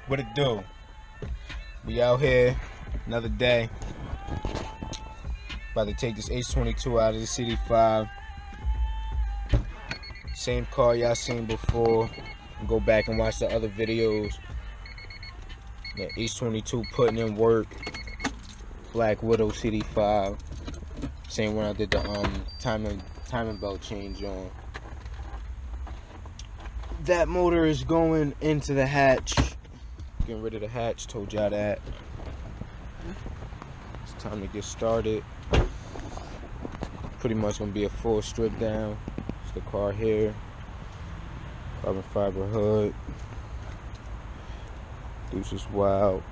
What it do? We out here, another day. About to take this H22 out of the CD5. Same car y'all seen before. Go back and watch the other videos. The H22 putting in work. Black Widow CD5. Same when I did the timing belt change on. That motor is going into the hatch. Getting rid of the hatch, told y'all that. It's time to get started. Pretty much gonna be a full strip down. It's the car here. Carbon fiber hood. Deuces wild.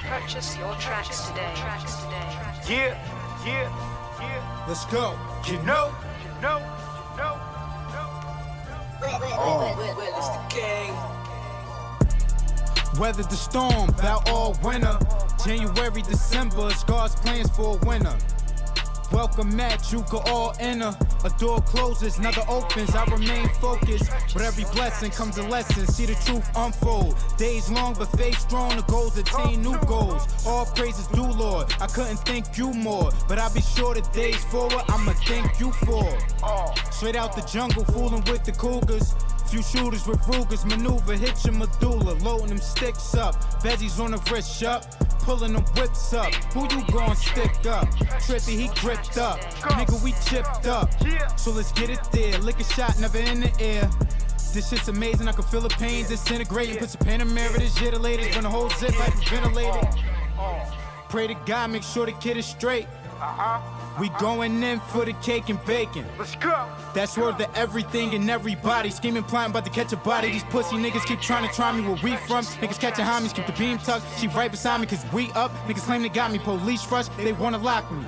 Purchase your tracks today. Yeah. Let's go. You know. It's the gang. Weathered the storm, about all winter. January, December, it's God's plans for a winter. Welcome Matt, you can all enter. A door closes, another opens, I remain focused. With every blessing comes a lesson, see the truth unfold. Days long but faith strong, the goals attain new goals. All praises due, Lord, I couldn't thank you more. But I'll be sure the days forward, I'ma thank you for. Straight out the jungle, fooling with the cougars. Few shooters with Rugers, maneuver, hit your medulla. Loading them sticks up, veggies on the wrist up. Pulling them whips up, who you gon' stick up? Trippy, he gripped up, nigga, we chipped up. So let's get it there, lick a shot, never in the air. This shit's amazing, I can feel the pain disintegrating. Put some pen in mirror, this shit elated. Run the whole zip like ventilated. Pray to God, make sure the kid is straight. We going in for the cake and bacon. Let's go. That's worth of everything and everybody. Scheming, plotting, about to catch a body. These pussy niggas keep trying to try me where we from. Niggas catching homies, keep the beam tucked. She right beside me cause we up. Niggas claim they got me, police rush, they wanna lock me.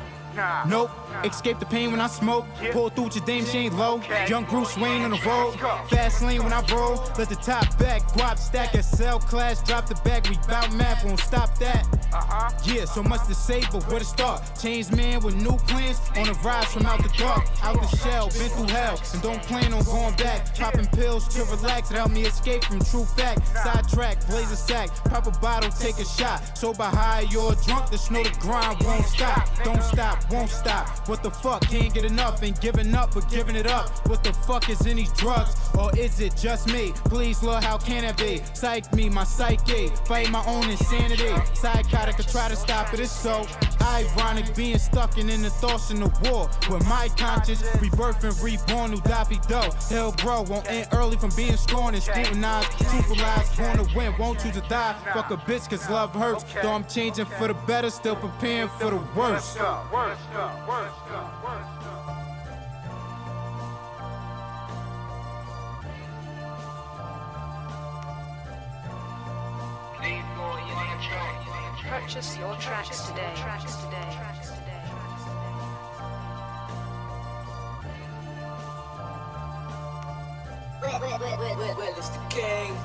Nope, escape the pain when I smoke. Pull through with your dame, she ain't low. Young Bruce Wayne on the road. Fast lane when I roll. Let the top back, guap stack, SL class, drop the bag. We bout math, won't stop that. Yeah, so much to say, but where to start? Changed man with new plans, on a rise from out the dark. Out the shell, been through hell, and don't plan on going back. Popping pills to relax, it helped me escape from true fact. Sidetrack, blaze a sack, pop a bottle, take a shot. Sober high, you're drunk, the snow the grind won't stop. Don't stop, won't stop. What the fuck, can't get enough, ain't giving up, but giving it up. What the fuck is in these drugs, or is it just me? Please, Lord, how can it be? Psych me, my psyche, fight my own insanity. Psychotic, I try to stop it, it's so ironic being stuck in the thoughts in the war. With my conscience, rebirth and reborn, new Daffy Doe. Hell, bro, won't end early from being scorned and scrutinized. Truthful lies, born to win, won't choose to die. Fuck a bitch, cause love hurts. Though I'm changing for the better, still preparing for the worst. Purchase your tracks today. Well, it's the gang.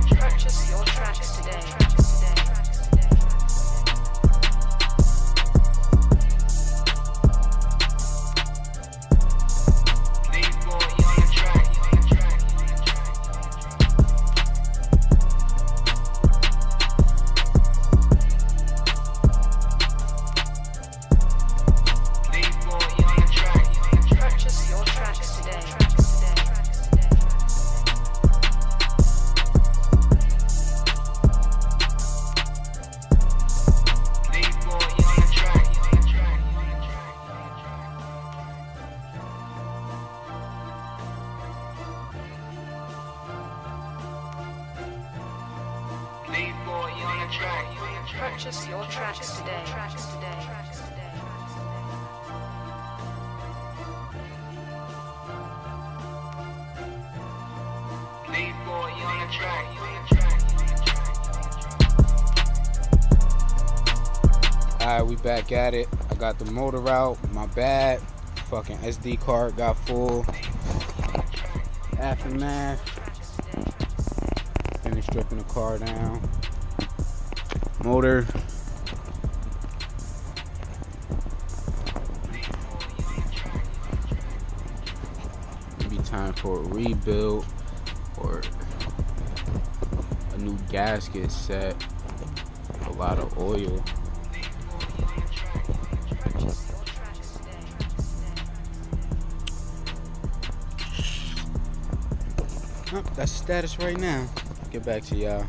Purchase your tracks today. Purchase your tracks today. Alright, we back at it. I got the motor out. My bad. Fucking SD card got full. Aftermath. Finished stripping the car down. Motor. Maybe time for a rebuild or a new gasket set. A lot of oil. That's the status right now. Get back to y'all.